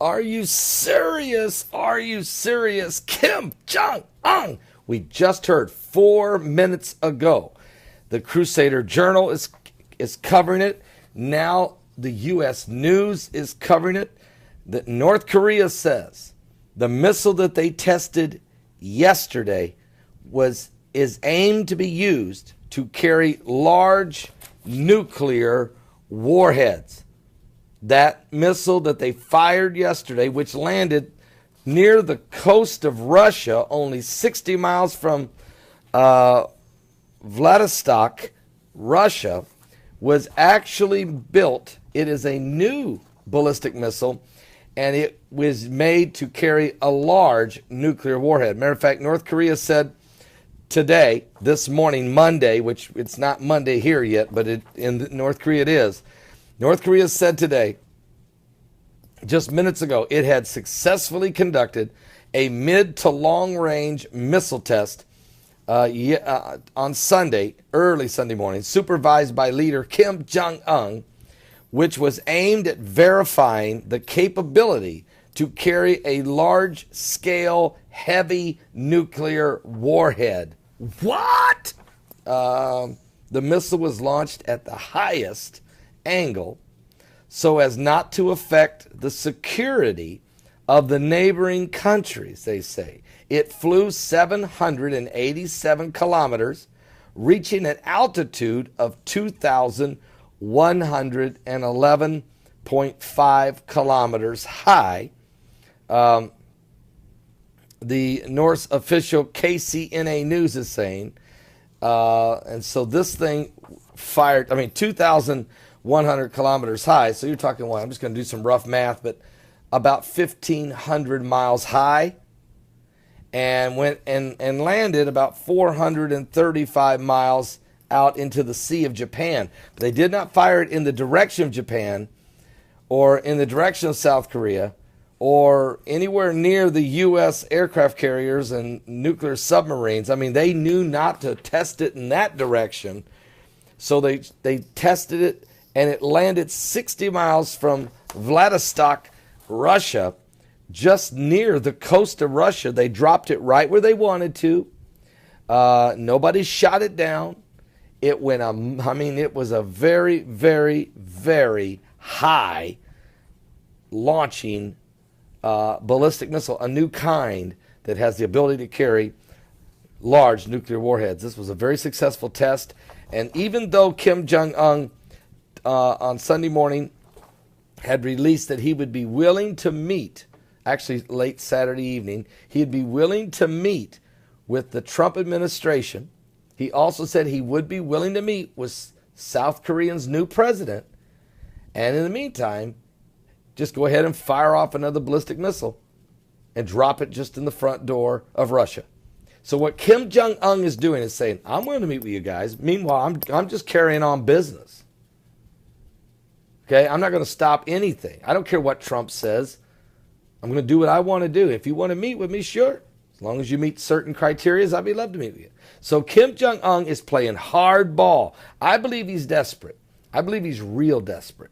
Are you serious? Are you serious? Kim Jong-un. We just heard 4 minutes ago. The Crusader Journal is covering it. Now the U.S. News is covering it. That North Korea says the missile that they tested yesterday is aimed to be used to carry large nuclear warheads. That missile that they fired yesterday, which landed near the coast of Russia, only 60 miles from Vladivostok, Russia, was actually built. It is a new ballistic missile, and it was made to carry a large nuclear warhead. Matter of fact, North Korea said today, this morning, Monday, which it's not Monday here yet, but in North Korea it is. North Korea said today, just minutes ago, it had successfully conducted a mid to long range missile test on Sunday, early Sunday morning, supervised by leader Kim Jong-un, which was aimed at verifying the capability to carry a large-scale, heavy nuclear warhead. What? The missile was launched at the highest angle so as not to affect the security of the neighboring countries, they say. It flew 787 kilometers, reaching an altitude of 2,111.5 kilometers high. The Norse official KCNA News is saying, and so this thing fired, 2,100 kilometers high. So you're talking, well, I'm just going to do some rough math, but about 1,500 miles high, and went and landed about 435 miles out into the Sea of Japan. But they did not fire it in the direction of Japan or in the direction of South Korea or anywhere near the U.S. aircraft carriers and nuclear submarines. They knew not to test it in that direction. So they tested it, and it landed 60 miles from Vladivostok, Russia, just near the coast of Russia. They dropped it right where they wanted to. Nobody shot it down. It went, it was a very, very, very high launching ballistic missile, a new kind that has the ability to carry large nuclear warheads. This was a very successful test. And even though Kim Jong-un on Sunday morning had released that he would be willing to meet, actually late Saturday evening, he'd be willing to meet with the Trump administration. He also said he would be willing to meet with South Korea's new president. And in the meantime, just go ahead and fire off another ballistic missile and drop it just in the front door of Russia. So what Kim Jong-un is doing is saying, I'm willing to meet with you guys. Meanwhile, I'm just carrying on business. Okay, I'm not going to stop anything. I don't care what Trump says. I'm going to do what I want to do. If you want to meet with me, sure. As long as you meet certain criteria, I'd be love to meet with you. So Kim Jong-un is playing hardball. I believe he's desperate. I believe he's real desperate.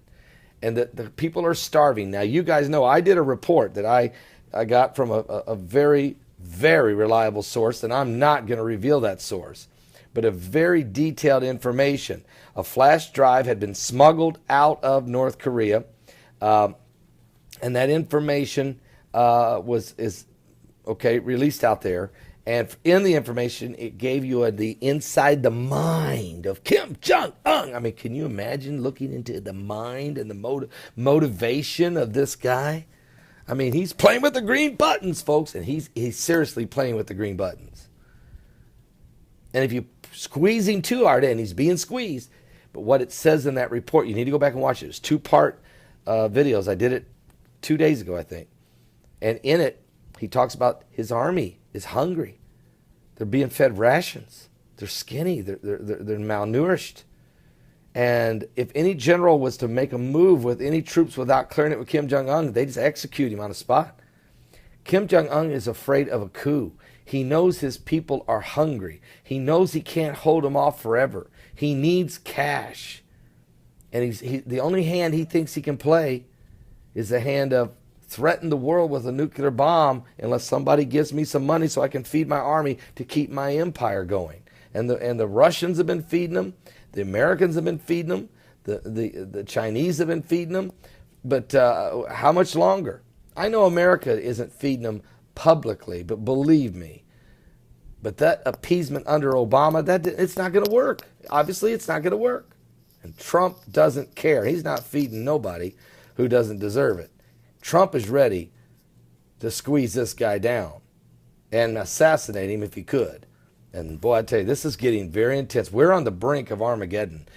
And that the people are starving. Now, you guys know I did a report that I got from a very, very reliable source, and I'm not going to reveal that source, but a very detailed information. A flash drive had been smuggled out of North Korea, and that information is released out there. And in the information, it gave you the inside the mind of Kim Jong-un. Can you imagine looking into the mind and the motivation of this guy? He's playing with the green buttons, folks, and he's seriously playing with the green buttons. And if you squeeze him too hard in, he's being squeezed. But what it says in that report, you need to go back and watch it. It's 2-part videos. I did it 2 days ago, I think. And in it, he talks about his army is hungry. They're being fed rations. They're skinny. They're malnourished. And if any general was to make a move with any troops without clearing it with Kim Jong-un, they just execute him on the spot. Kim Jong-un is afraid of a coup. He knows his people are hungry. He knows he can't hold them off forever. He needs cash. And the only hand he thinks he can play is the hand of threaten the world with a nuclear bomb unless somebody gives me some money so I can feed my army to keep my empire going. And the Russians have been feeding them. The Americans have been feeding them. The Chinese have been feeding them. But how much longer? I know America isn't feeding them publicly, but believe me, but that appeasement under Obama, it's not going to work. Obviously, it's not going to work. And Trump doesn't care. He's not feeding nobody who doesn't deserve it. Trump is ready to squeeze this guy down and assassinate him if he could. And boy, I tell you, this is getting very intense. We're on the brink of Armageddon.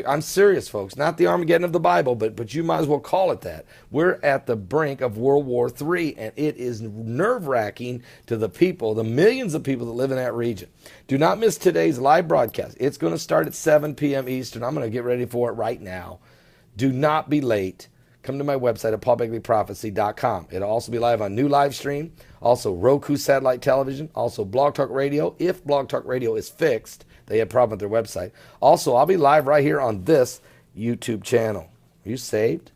I'm serious, folks. Not the Armageddon of the Bible, but you might as well call it that. We're at the brink of World War III, and it is nerve-wracking to the people, the millions of people that live in that region. Do not miss today's live broadcast. It's going to start at 7 p.m. Eastern. I'm going to get ready for it right now. Do not be late. Come to my website at paulbegleyprophecy.com. It'll also be live on new live stream, also Roku satellite television, also Blog Talk Radio. If Blog Talk Radio is fixed, they have a problem with their website. Also, I'll be live right here on this YouTube channel. Are you saved?